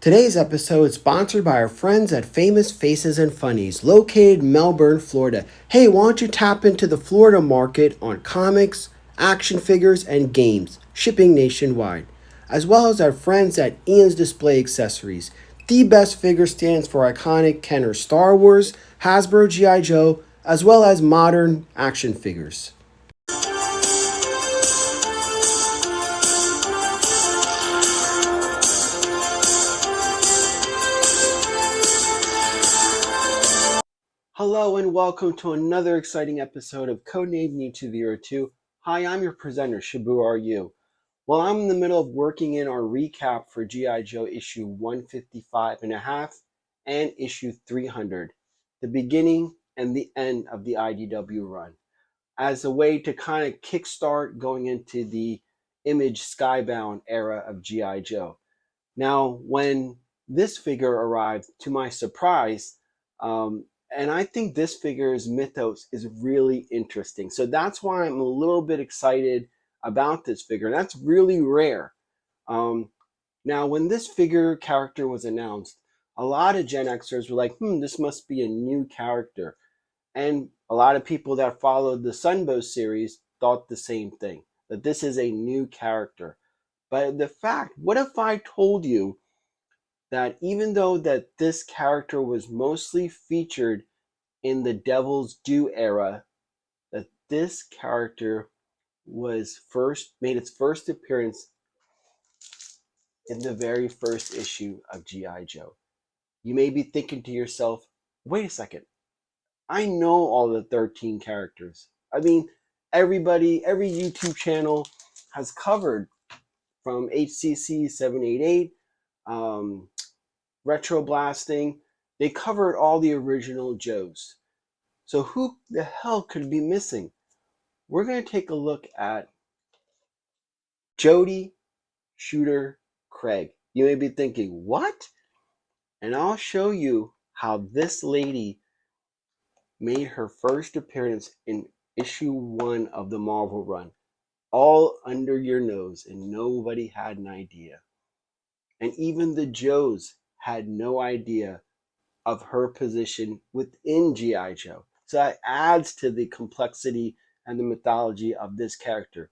Today's episode is sponsored by our friends at Famous Faces and Funnies, located in Melbourne, Florida. Hey, why don't you tap into the Florida market on comics, action figures, and games, shipping nationwide, as well as our friends at Ian's Display Accessories, the best figure stands for iconic Kenner Star Wars, Hasbro G.I. Joe, as well as modern action figures. Hello and welcome to another exciting episode of Codename YouTube 2. Hi, I'm your presenter, shabooru. Well, I'm in the middle of working in our recap for G.I. Joe issue 155 and a half and issue 300, the beginning and the end of the IDW run, as a way to kind of kickstart going into the Image Skybound era of G.I. Joe. Now, when this figure arrived, to my surprise, and I think this figure's mythos is really interesting. So that's why I'm a little bit excited about this figure. That's really rare. Um, Now, when this figure character was announced, a lot of Gen Xers were like, this must be a new character. And a lot of people that followed the Sunbow series thought the same thing, that this is a new character. But the fact, what if I told you that even though that this character was mostly featured in the Devil's Due era, that this character made its first appearance in the very first issue of G.I. Joe. You may be thinking to yourself, wait a second, I know all the 13 characters. I mean, every YouTube channel has covered, from HCC 788, Retro Blasting. They covered all the original Joes. So who the hell could be missing? We're going to take a look at Jodie Shooter Craig. You may be thinking, what? And I'll show you how this lady made her first appearance in issue 1 of the Marvel run. All under your nose, and nobody had an idea. And even the Joes had no idea of her position within G.I. Joe. So that adds to the complexity and the mythology of this character,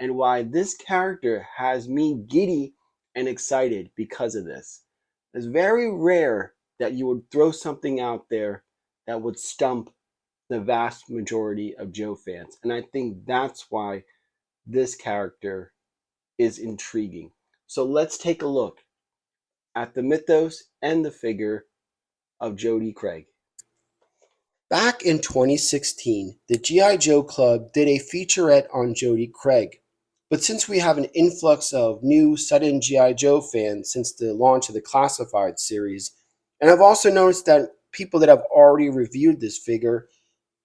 and why this character has me giddy and excited because of this. It's very rare that you would throw something out there that would stump the vast majority of Joe fans. And I think that's why this character is intriguing. So let's take a look at the mythos and the figure of Jodie Craig. Back in 2016, the G.I. Joe Club did a featurette on Jodie Craig. But since we have an influx of new sudden G.I. Joe fans since the launch of the Classified series, and I've also noticed that people that have already reviewed this figure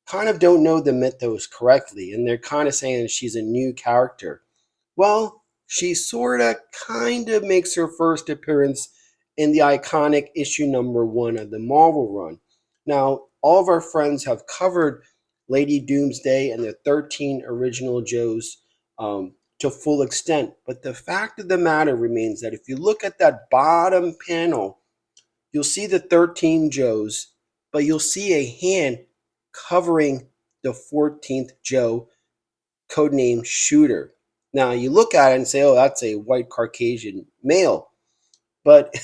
kind of don't know the mythos correctly, and they're kind of saying she's a new character. Well, she kind of makes her first appearance in the iconic issue number 1 of the Marvel run. Now, all of our friends have covered Lady Doomsday and the 13 original Joes to full extent, but the fact of the matter remains that if you look at that bottom panel, you'll see the 13 Joes, but you'll see a hand covering the 14th Joe, codename Shooter. Now, you look at it and say, oh, that's a white Caucasian male. But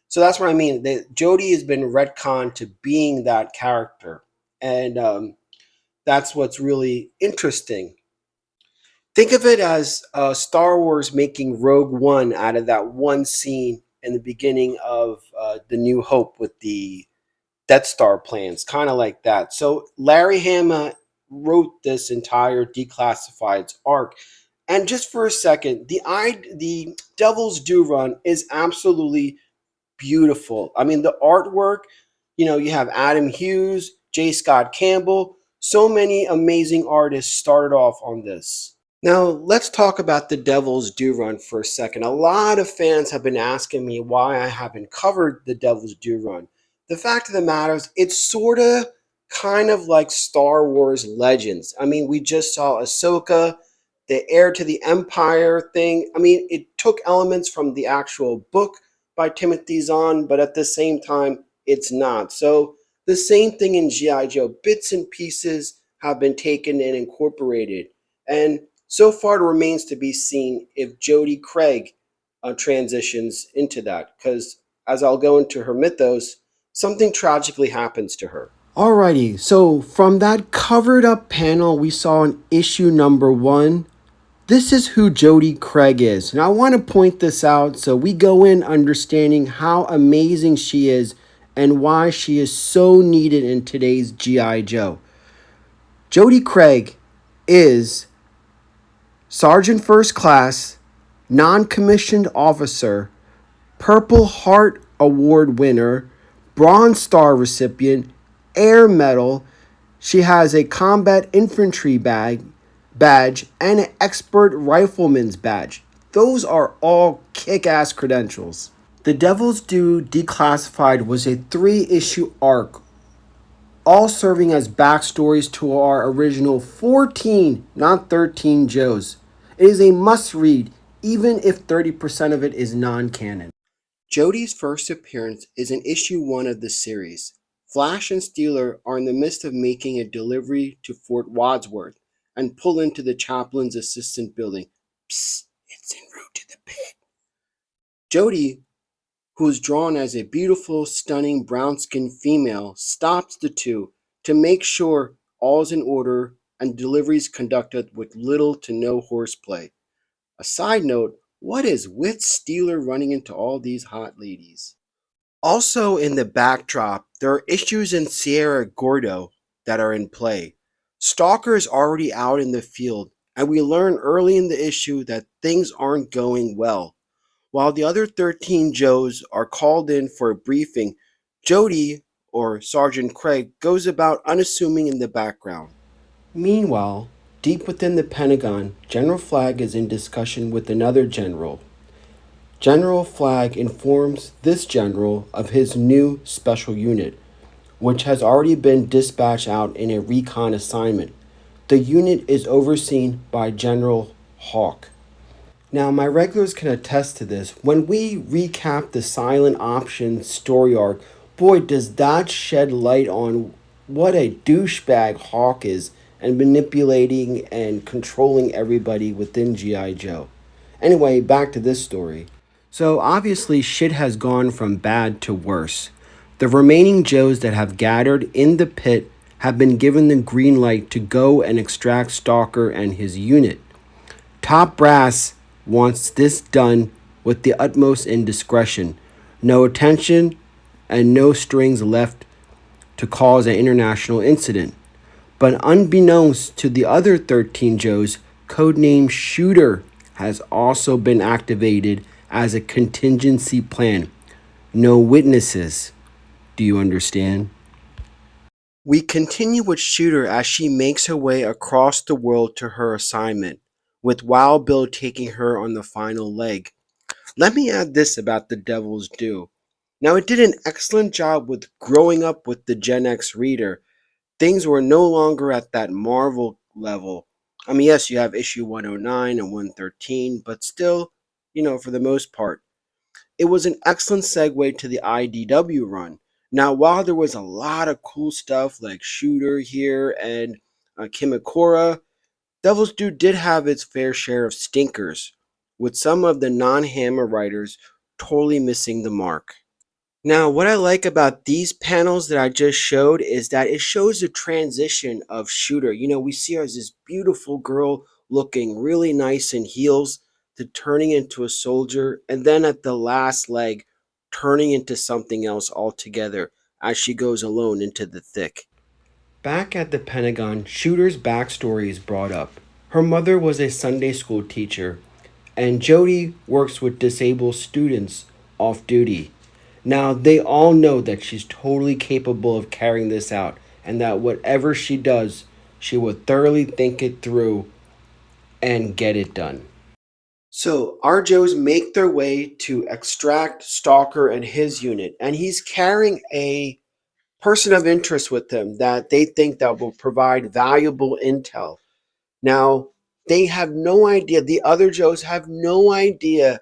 so that's what I mean. Jodie has been retconned to being that character. And that's what's really interesting. Think of it as Star Wars making Rogue One out of that one scene in the beginning of The New Hope with the Death Star plans, kind of like that. So Larry Hama wrote this entire Declassifieds arc. And just for a second, the Devil's Due run is absolutely beautiful. I mean, the artwork, you have Adam Hughes, J. Scott Campbell, so many amazing artists started off on this. Now, let's talk about the Devil's Due run for a second. A lot of fans have been asking me why I haven't covered the Devil's Due run. The fact of the matter is, it's sort of kind of like Star Wars Legends. I mean, we just saw Ahsoka, the Heir to the Empire thing. I mean, it took elements from the actual book, by Timothy Zahn, but at the same time, it's not. So the same thing in G.I. Joe. Bits and pieces have been taken and incorporated. And so far, it remains to be seen if Jodie Craig transitions into that. Because as I'll go into her mythos, something tragically happens to her. Alrighty, so from that covered up panel we saw in issue number 1, this is who Jodie Craig is. And I want to point this out so we go in understanding how amazing she is and why she is so needed in today's G.I. Joe. Jodie Craig is Sergeant First Class, non-commissioned officer, Purple Heart Award winner, Bronze Star recipient, Air Medal. She has a Combat Infantry badge and an Expert Rifleman's badge. Those are all kick-ass credentials. The Devil's Due Declassified was a 3-issue arc, all serving as backstories to our original 14, not 13 Joes. It is a must-read, even if 30% of it is non-canon. Jodie's first appearance is in issue 1 of the series. Flash and Steeler are in the midst of making a delivery to Fort Wadsworth and pull into the chaplain's assistant building. Psst, it's en route to the pit. Jodie, who is drawn as a beautiful, stunning, brown-skinned female, stops the two to make sure all's in order and deliveries conducted with little to no horseplay. A side note, what is with Steeler running into all these hot ladies? Also in the backdrop, there are issues in Sierra Gordo that are in play. Stalker is already out in the field, and we learn early in the issue that things aren't going well. While the other 13 Joes are called in for a briefing, Jodie, or Sergeant Craig, goes about unassuming in the background. Meanwhile, deep within the Pentagon, General Flagg is in discussion with another general. General Flagg informs this general of his new special unit, which has already been dispatched out in a recon assignment. The unit is overseen by General Hawk. Now, my regulars can attest to this. When we recap the Silent Option story arc, boy, does that shed light on what a douchebag Hawk is and manipulating and controlling everybody within G.I. Joe. Anyway, back to this story. So obviously shit has gone from bad to worse. The remaining Joes that have gathered in the pit have been given the green light to go and extract Stalker and his unit. Top brass wants this done with the utmost indiscretion. No attention and no strings left to cause an international incident. But unbeknownst to the other 13 Joes, codename Shooter has also been activated as a contingency plan. No witnesses. Do you understand? We continue with Shooter as she makes her way across the world to her assignment, with Wild Bill taking her on the final leg. Let me add this about the Devil's Due. Now, it did an excellent job with growing up with the Gen X reader. Things were no longer at that Marvel level. I mean, yes, you have issue 109 and 113, but still, for the most part, it was an excellent segue to the IDW run. Now, while there was a lot of cool stuff like Shooter here and Kimikora, Devil's Due did have its fair share of stinkers, with some of the non-Hammer writers totally missing the mark. Now, what I like about these panels that I just showed is that it shows the transition of Shooter. We see her as this beautiful girl looking really nice in heels to turning into a soldier, and then at the last leg, turning into something else altogether as she goes alone into the thick. Back at the Pentagon, Shooter's backstory is brought up. Her mother was a Sunday school teacher, and Jodie works with disabled students off duty. Now, they all know that she's totally capable of carrying this out, and that whatever she does, she will thoroughly think it through and get it done. So, our Joes make their way to extract Stalker and his unit, and he's carrying a person of interest with him that they think that will provide valuable intel. Now, they have no idea, the other Joes have no idea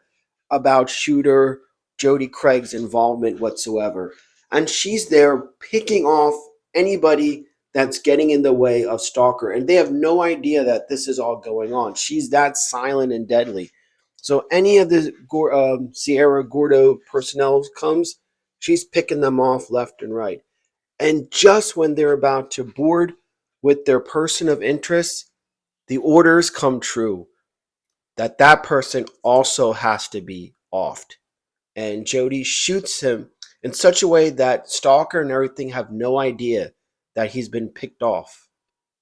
about Shooter, Jodie Craig's involvement whatsoever. And she's there picking off anybody that's getting in the way of Stalker. And they have no idea that this is all going on. She's that silent and deadly. So any of the Sierra Gordo personnel comes, she's picking them off left and right. And just when they're about to board with their person of interest, the orders come true that that person also has to be offed. And Jodie shoots him in such a way that Stalker and everything have no idea that he's been picked off.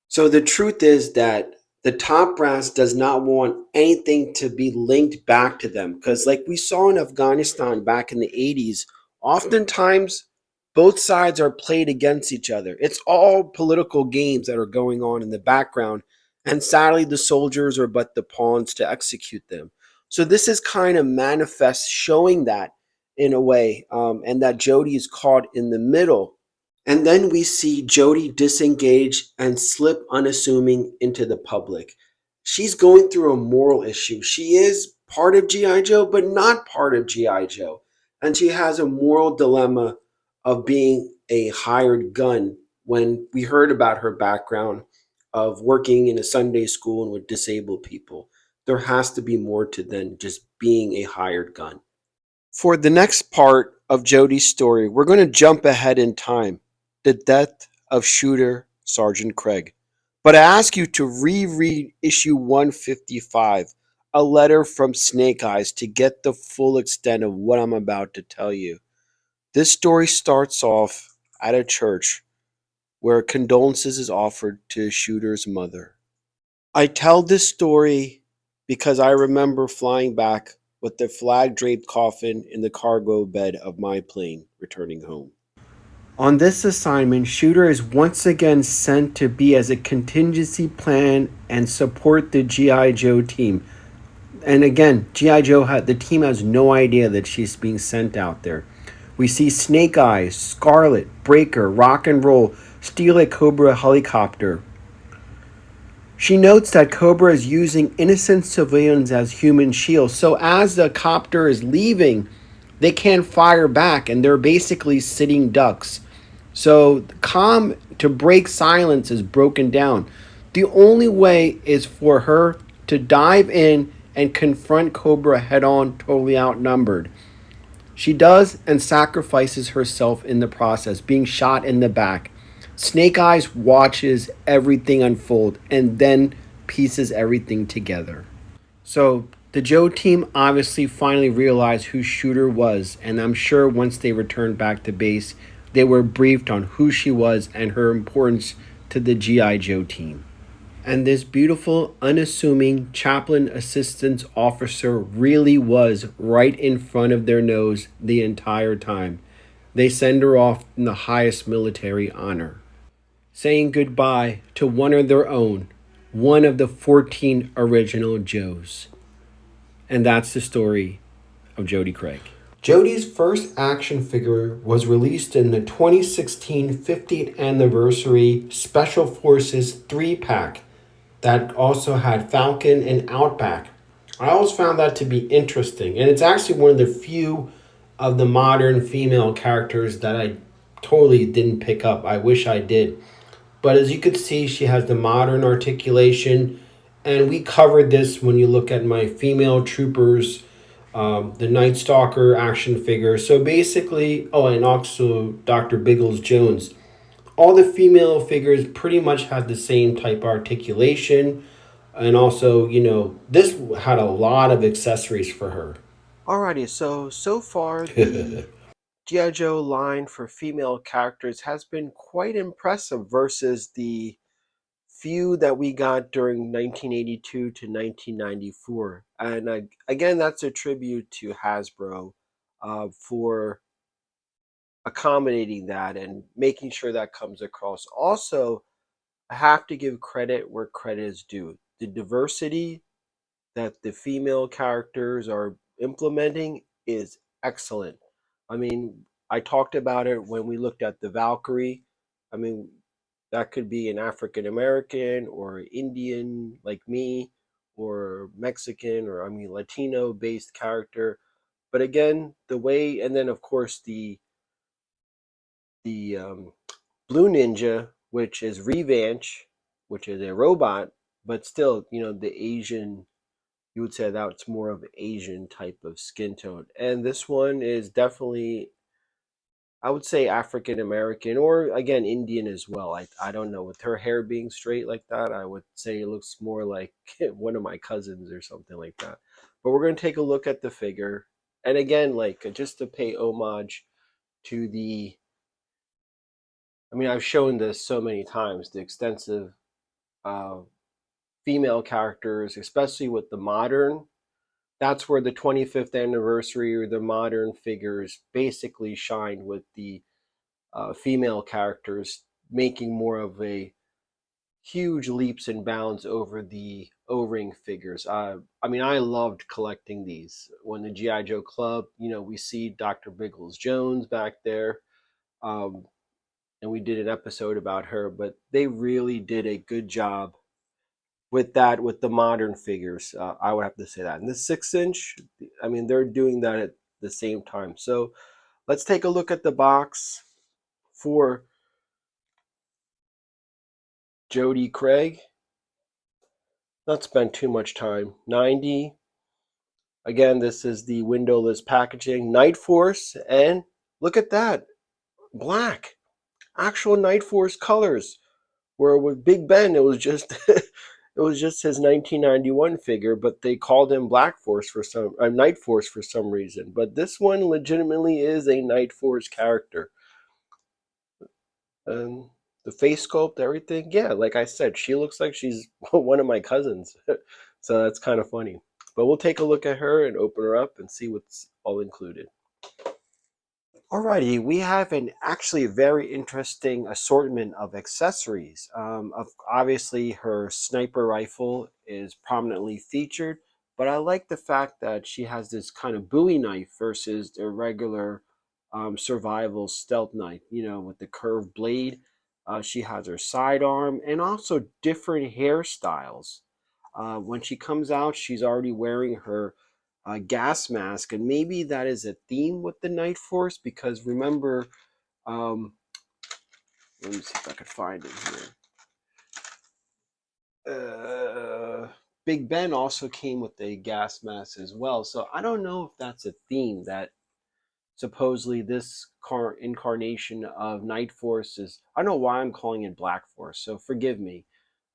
So the truth is that the top brass does not want anything to be linked back to them because, like we saw in Afghanistan back in the 80s, oftentimes both sides are played against each other. It's all political games that are going on in the background, and sadly, the soldiers are but the pawns to execute them. So this is kind of manifest showing that in a way, and that Jodie is caught in the middle, and then we see Jodie disengage and slip unassuming into the public. She's going through a moral issue. She is part of G.I. Joe, but not part of G.I. Joe. And she has a moral dilemma of being a hired gun when we heard about her background of working in a Sunday school and with disabled people. There has to be more to than just being a hired gun. For the next part of Jodie's story, we're going to jump ahead in time, the death of Shooter Sergeant Craig. But I ask you to reread issue 155, a letter from Snake Eyes, to get the full extent of what I'm about to tell you. This story starts off at a church where condolences is offered to Shooter's mother. I tell this story because I remember flying back with the flag draped coffin in the cargo bed of my plane returning home. On this assignment, Shooter is once again sent to be as a contingency plan and support the G.I. Joe team. And again, G.I. Joe, the team has no idea that she's being sent out there. We see Snake Eyes, Scarlet, Breaker, Rock and Roll, steal a Cobra helicopter. She notes that Cobra is using innocent civilians as human shields. So as the copter is leaving, they can't fire back and they're basically sitting ducks. So the comm to break silence is broken down. The only way is for her to dive in and confront Cobra head on, totally outnumbered. She does and sacrifices herself in the process, being shot in the back. Snake Eyes watches everything unfold and then pieces everything together. So the Joe team obviously finally realized who Shooter was, and I'm sure once they returned back to base, they were briefed on who she was and her importance to the G.I. Joe team. And this beautiful, unassuming chaplain assistance officer really was right in front of their nose the entire time. They send her off in the highest military honor, saying goodbye to one of their own, one of the 14 original Joes. And that's the story of Jodie Craig. Jodie's first action figure was released in the 2016 50th anniversary Special Forces 3-pack that also had Falcon and Outback. I always found that to be interesting, and it's actually one of the few of the modern female characters that I totally didn't pick up. I wish I did. But as you could see, she has the modern articulation, and we covered this when you look at my female troopers, the Night Stalker action figure. So basically, oh, and also Dr. Biggles Jones. All the female figures pretty much had the same type articulation, and also, this had a lot of accessories for her. Alrighty, so far the G.I. Joe line for female characters has been quite impressive versus the few that we got during 1982 to 1994. And again, that's a tribute to Hasbro for accommodating that and making sure that comes across. Also, I have to give credit where credit is due. The diversity that the female characters are implementing is excellent. I mean, I talked about it when we looked at the Valkyrie. I mean, that could be an African American or Indian like me, or Mexican, or Latino based character. But again, the way, and then of course the Blue Ninja, which is Revanche, which is a robot, but still, the Asian, you would say that's more of an Asian type of skin tone. And this one is definitely, I would say, African American, or again Indian as well. I don't know, with her hair being straight like that, I would say it looks more like one of my cousins or something like that. But we're going to take a look at the figure, and again, like, just to pay homage to the, I mean, I've shown this so many times, the extensive uh, female characters, especially with the modern. That's where the 25th anniversary or the modern figures basically shine, with the female characters making more of a huge leaps and bounds over the O-ring figures. I mean, I loved collecting these. When the GI Joe Club, we see Dr. Biggles Jones back there, um, and we did an episode about her. But they really did a good job with that, with the modern figures. I would have to say that. And the 6-inch, I mean, they're doing that at the same time. So let's take a look at the box for Jodie Craig. Not spend too much time. 90. Again, this is the windowless packaging. Night Force, and look at that. Black. Actual Night Force colors. Where with Big Ben, it was just it was just his 1991 figure, but they called him Black Force for some, Night Force for some reason. But this one legitimately is a Night Force character. And the face sculpt, everything, yeah, like I said, she looks like she's one of my cousins. So that's kind of funny. But we'll take a look at her and open her up and see what's all included. Alrighty, we have an actually very interesting assortment of accessories. Obviously, her sniper rifle is prominently featured, but I like the fact that she has this kind of Bowie knife versus the regular survival stealth knife, with the curved blade. She has her sidearm and also different hairstyles. When she comes out, she's already wearing her gas mask, and maybe that is a theme with the Night Force, because remember, let me see if I could find it here. Big Ben also came with a gas mask as well, so I don't know if that's a theme that supposedly this incarnation of Night Force is. I don't know why I'm calling it Black Force, so forgive me.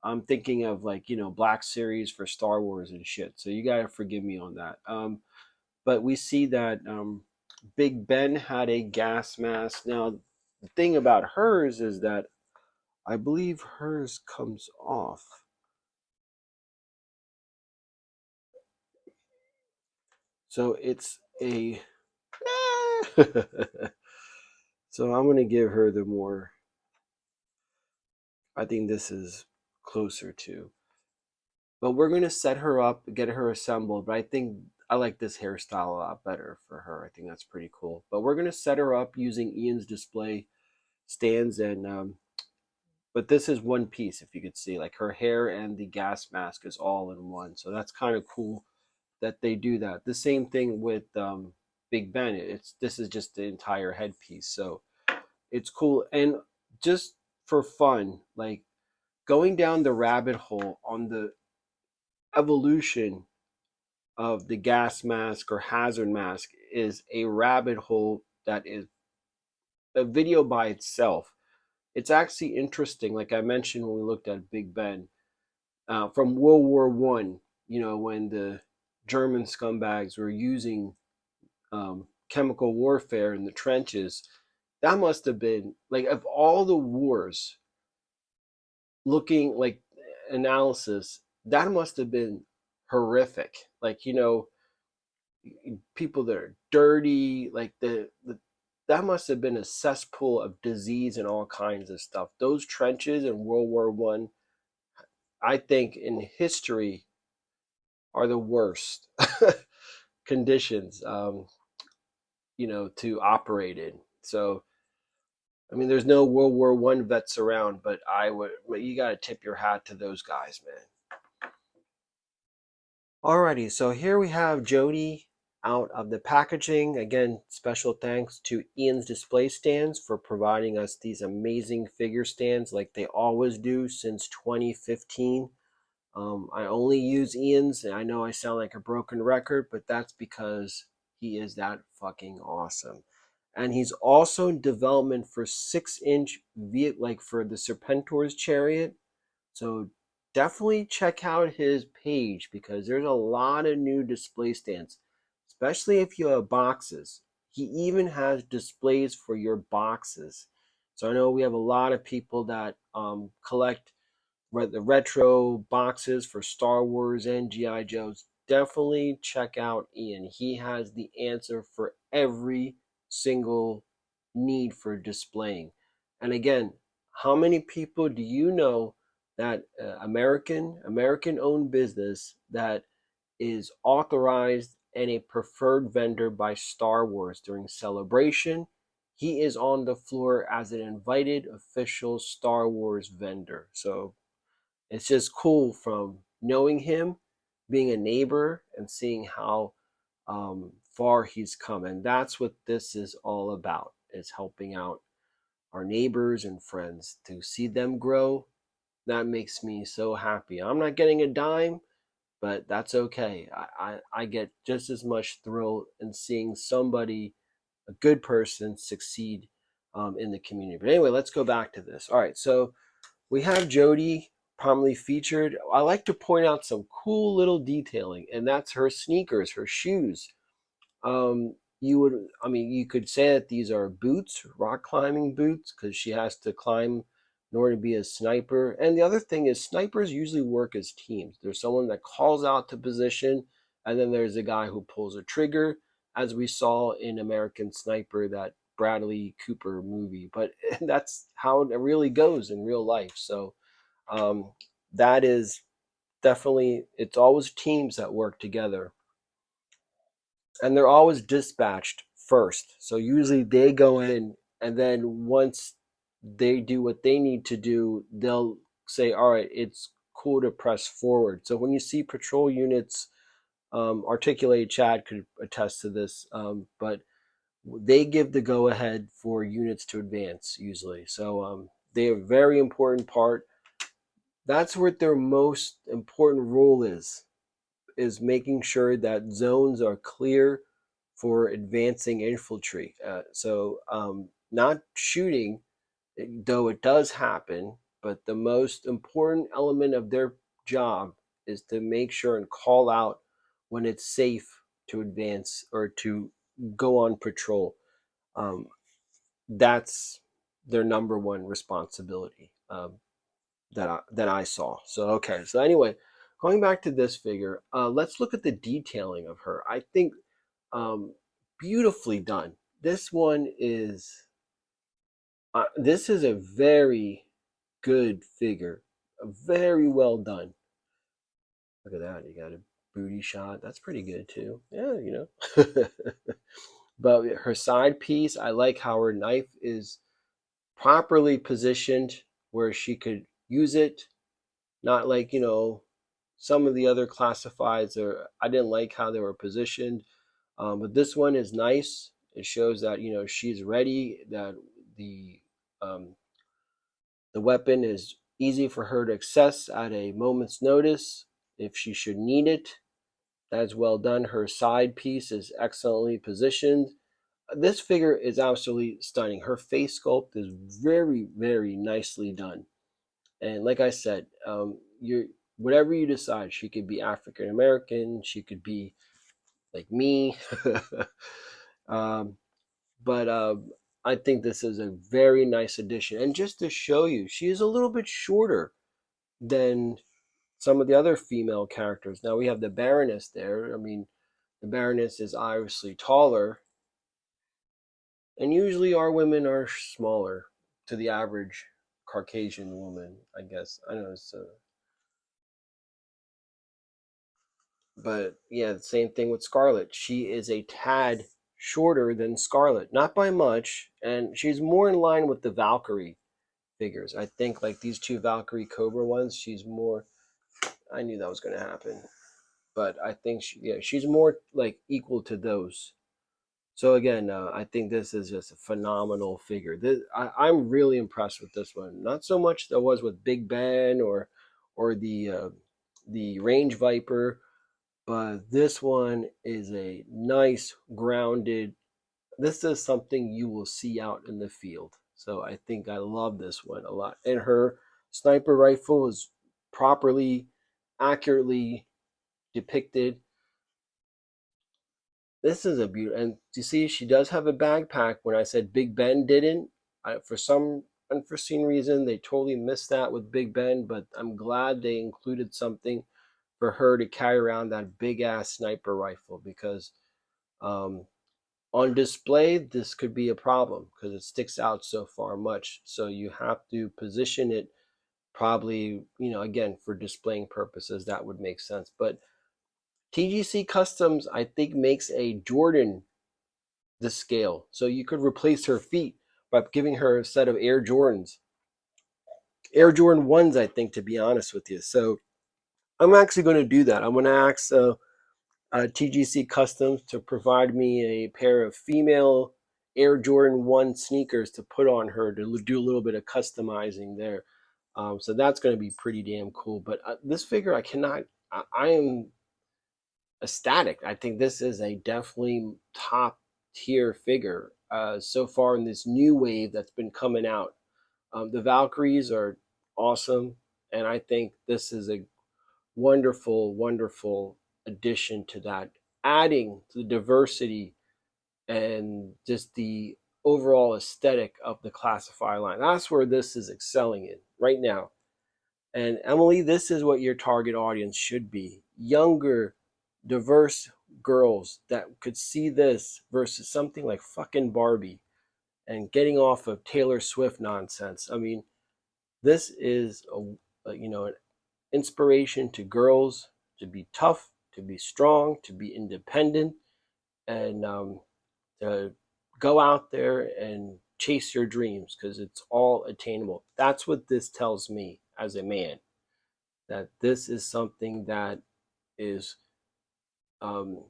I'm thinking of, like, Black Series for Star Wars and shit, so you gotta forgive me on that. But we see that Big Ben had a gas mask. Now, the thing about hers is that I believe hers comes off. So it's a. So I'm going to give her the more. I think this is closer to. But we're going to set her up, get her assembled. But I think I like this hairstyle a lot better for her. I think that's pretty cool. But we're going to set her up using Ian's display stands, and but this is one piece. If you could see, like, her hair and the gas mask is all in one, so that's kind of cool that they do that. The same thing with Big Ben. This is just the entire headpiece, so it's cool. And just for fun, like, going down the rabbit hole on the evolution of the gas mask or hazard mask is a rabbit hole that is a video by itself. It's actually interesting, like I mentioned when we looked at Big Ben, from World War One. When the German scumbags were using chemical warfare in the trenches. That must have been, like, of all the wars, looking like analysis, that must have been horrific. Like, people that are dirty, like that must have been a cesspool of disease and all kinds of stuff. Those trenches in World War One, I think, in history, are the worst conditions, to operate in. So, I mean, there's no World War One vets around, but you got to tip your hat to those guys, man. Alrighty, so here we have Jodie out of the packaging. Again, special thanks to Ian's Display Stands for providing us these amazing figure stands like they always do since 2015. I only use Ian's, and I know I sound like a broken record, but that's because he is that fucking awesome. And he's also in development for 6-inch like for the Serpentor's chariot. So definitely check out his page because there's a lot of new display stands, especially if you have boxes. He even has displays for your boxes. So I know we have a lot of people that collect the retro boxes for Star Wars and GI Joes. Definitely check out Ian. He has the answer for every single need for displaying. And again, how many people do you know that American owned business that is authorized and a preferred vendor by Star Wars during Celebration? He is on the floor as an invited official Star Wars vendor. So it's just cool from knowing him, being a neighbor, and seeing how far he's come. And that's what this is all about, is helping out our neighbors and friends. To see them grow, that makes me so happy. I'm not getting a dime, but that's okay. I get just as much thrill in seeing somebody, a good person, succeed in the community. But anyway, let's go back to this. All right, so we have Jodie prominently featured. I like to point out some cool little detailing, and that's her sneakers, her shoes. You could say that these are boots, rock climbing boots, because she has to climb in order to be a sniper. And the other thing is, snipers usually work as teams. There's someone that calls out to position, and then there's a guy who pulls a trigger, as we saw in American Sniper, that Bradley Cooper movie. But that's how it really goes in real life. So that is definitely, it's always teams that work together, and they're always dispatched first. So usually they go in, and then once they do what they need to do, they'll say, all right, it's cool to press forward. So when you see patrol units, articulated Chad could attest to this, but they give the go ahead for units to advance usually. So they are a very important part. That's what their most important role is making sure that zones are clear for advancing infantry. So not shooting, though it does happen, but the most important element of their job is to make sure and call out when it's safe to advance or to go on patrol. That's their number one responsibility. That I saw. So okay. So anyway, going back to this figure, let's look at the detailing of her. I think um, beautifully done. This is a very good figure, very well done. Look at that. You got a booty shot. That's pretty good too. Yeah. But her side piece, I like how her knife is properly positioned where she could use it. Not like, some of the other classifieds I didn't like how they were positioned. But this one is nice. It shows that, she's ready, that the um, the weapon is easy for her to access at a moment's notice if she should need it. That's well done. Her side piece is excellently positioned. This figure is absolutely stunning. Her face sculpt is very, very nicely done. And like I said, you whatever you decide, she could be African American, she could be like me, um, but I think this is a very nice addition. And just to show you, she is a little bit shorter than some of the other female characters. Now we have the Baroness there. I mean, the Baroness is obviously taller, and usually our women are smaller to the average Caucasian woman, I guess. I don't know. But yeah, the same thing with Scarlet. She is a tad shorter than Scarlet, not by much, and she's more in line with the Valkyrie figures. I think like these two Valkyrie Cobra ones, she's more. I knew that was going to happen. but I think she's more like equal to those. So again, I think this is just a phenomenal figure. I'm really impressed with this one. Not so much that was with Big Ben or the Range Viper, but this one is a nice grounded. This is something you will see out in the field. So I think I love this one a lot. And her sniper rifle is properly, accurately depicted. This is a beautiful, and you see, she does have a backpack. When I said Big Ben didn't, for some unforeseen reason, they totally missed that with Big Ben. But I'm glad they included something for her to carry around that big ass sniper rifle because um, on display this could be a problem because it sticks out so far much. So you have to position it probably, again for displaying purposes. That would make sense, but TGC Customs, I think, makes a Jordan the scale. So you could replace her feet by giving her a set of Air Jordans. Air Jordan 1s, I think, to be honest with you. So I'm actually going to do that. I'm going to ask TGC Customs to provide me a pair of female Air Jordan 1 sneakers to put on her to do a little bit of customizing there. So that's going to be pretty damn cool. But this figure, I am ecstatic. I think this is a definitely top tier figure so far in this new wave that's been coming out. The Valkyries are awesome, and I think this is a wonderful, wonderful addition to that, adding to the diversity and just the overall aesthetic of the Classify line. That's where this is excelling in right now. And Emily, this is what your target audience should be: younger, diverse girls that could see this versus something like fucking Barbie and getting off of Taylor Swift nonsense. I mean, this is an inspiration to girls to be tough, to be strong, to be independent, and to go out there and chase your dreams because it's all attainable. That's what this tells me as a man, that this is something that is um,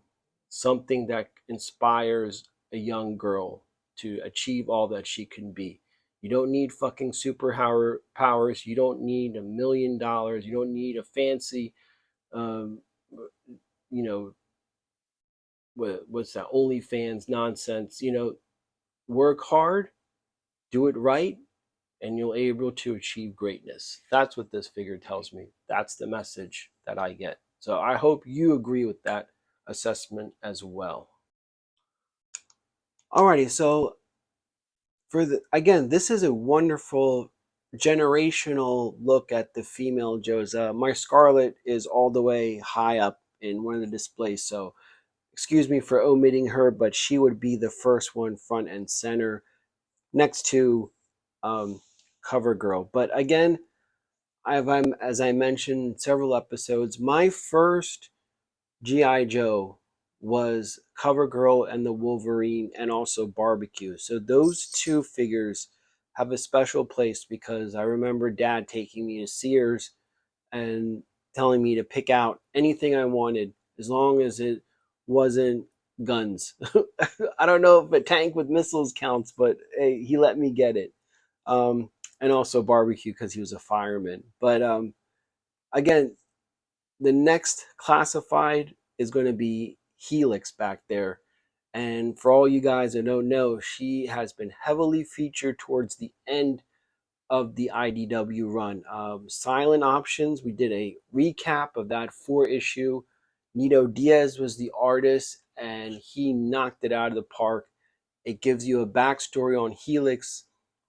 something that inspires a young girl to achieve all that she can be. You don't need fucking super powers. You don't need $1 million. You don't need a fancy, um, you know, what's that OnlyFans nonsense. Work hard, do it right, and you'll be able to achieve greatness. That's what this figure tells me. That's the message that I get. So I hope you agree with that assessment as well. Alrighty, so again, this is a wonderful generational look at the female Joes. My Scarlet is all the way high up in one of the displays, so excuse me for omitting her, but she would be the first one front and center next to Cover Girl. But again, as I mentioned in several episodes, my first GI Joe was Cover Girl and the Wolverine, and also Barbecue. So those two figures have a special place because I remember Dad taking me to Sears and telling me to pick out anything I wanted as long as it wasn't guns. I don't know if a tank with missiles counts, but hey, he let me get it. Um, and also Barbecue because he was a fireman. But again, the next classified is going to be Helix back there. And for all you guys that don't know, she has been heavily featured towards the end of the IDW run. Silent Options, we did a recap of that 4 issue. Nito Diaz was the artist, and he knocked it out of the park. It gives you a backstory on Helix.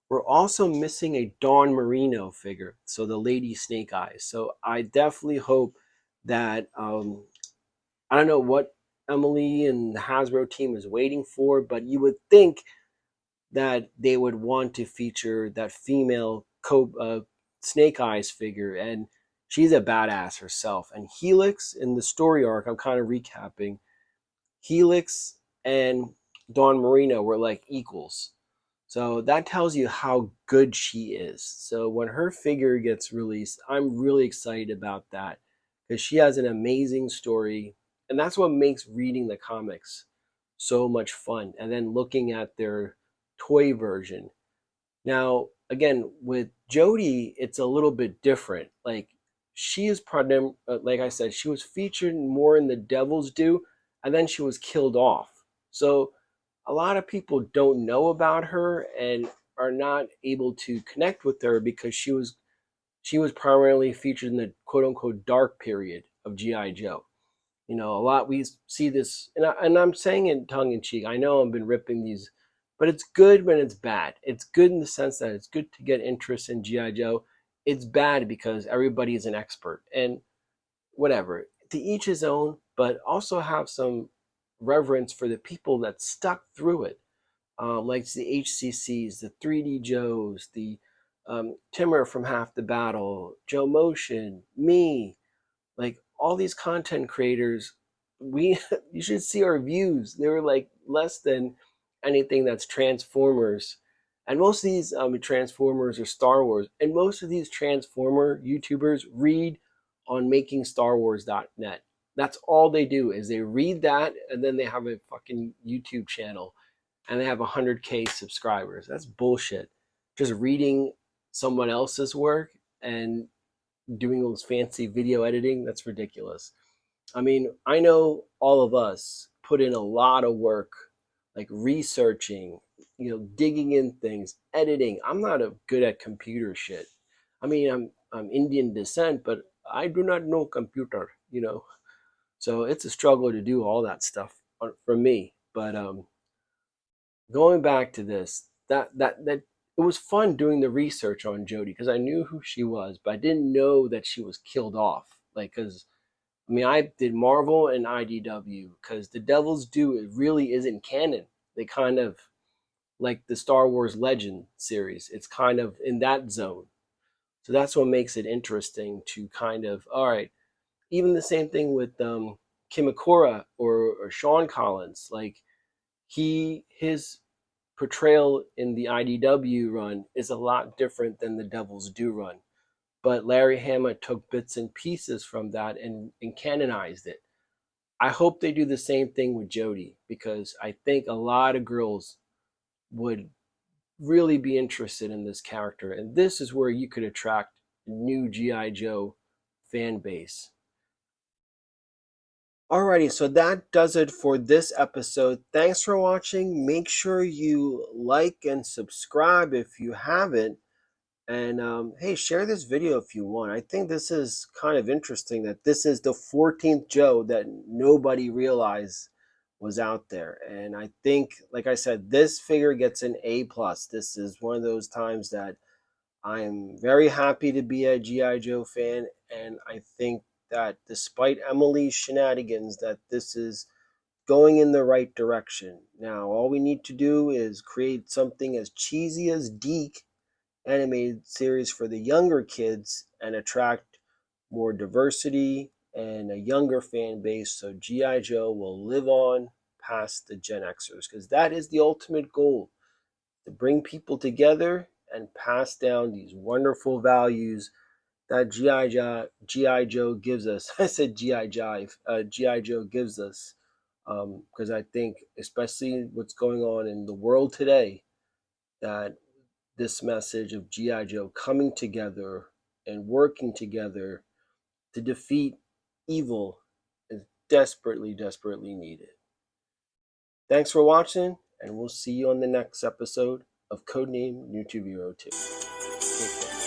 We're also missing a Dawn Marino figure, so the Lady Snake Eyes. So I definitely hope that I don't know what Emily and the Hasbro team is waiting for, but you would think that they would want to feature that female Snake Eyes figure, and she's a badass herself. And Helix, in the story arc, I'm kind of recapping, Helix and Dawn Marino were like equals. So that tells you how good she is. So when her figure gets released, I'm really excited about that because she has an amazing story, and that's what makes reading the comics so much fun. And then looking at their toy version. Now, again, with Jodie, it's a little bit different. Like she is like I said, she was featured more in The Devil's Due, and then she was killed off. So a lot of people don't know about her and are not able to connect with her because she was primarily featured in the quote unquote dark period of GI Joe. You know, a lot we see this, and I'm saying it tongue in cheek. I know I've been ripping these, but it's good when it's bad. It's good in the sense that it's good to get interest in GI Joe. It's bad because everybody is an expert, and whatever. To each his own, but also have some reverence for the people that stuck through it, like the HCCs, the 3D Joes, the Timmer from Half the Battle, Joe Motion, me, like all these content creators. We you should see our views. They were like less than anything that's Transformers, and most of these Transformers or Star Wars, and most of these Transformer YouTubers read on makingstarwars.net. That's all they do is they read that, and then they have a fucking YouTube channel, and they have 100K subscribers. That's bullshit. Just reading someone else's work and doing those fancy video editing, that's ridiculous. I mean, I know all of us put in a lot of work, like researching, digging in things, editing. I'm not good at computer shit. I mean, I'm Indian descent, but I do not know computer. So it's a struggle to do all that stuff for me. But going back to this, that it was fun doing the research on Jodie because I knew who she was, but I didn't know that she was killed off. Like, because I mean, I did Marvel and IDW because The Devil's Due it really isn't canon. They kind of like the Star Wars Legend series. It's kind of in that zone. So that's what makes it interesting to kind of, all right, even the same thing with Kimakura or Sean Collins. Like his portrayal in the IDW run is a lot different than the Devil's Due run. But Larry Hama took bits and pieces from that and canonized it. I hope they do the same thing with Jodie because I think a lot of girls would really be interested in this character. And this is where you could attract a new G.I. Joe fan base. Alrighty, so that does it for this episode. Thanks for watching. Make sure you like and subscribe if you haven't. And hey, share this video if you want. I think this is kind of interesting that this is the 14th Joe that nobody realized was out there. And I think, like I said, this figure gets an A+. This is one of those times that I am very happy to be a G.I. Joe fan. And I think that despite Emily's shenanigans, that this is going in the right direction. Now, all we need to do is create something as cheesy as Deke animated series for the younger kids and attract more diversity and a younger fan base so G.I. Joe will live on past the Gen Xers, because that is the ultimate goal, to bring people together and pass down these wonderful values that G.I. Joe gives us. I said G.I. Jive. G.I. Joe gives us, because I think, especially what's going on in the world today, that this message of G.I. Joe coming together and working together to defeat evil is desperately, desperately needed. Thanks for watching, and we'll see you on the next episode of Codename YouTube Hero 2. Take care.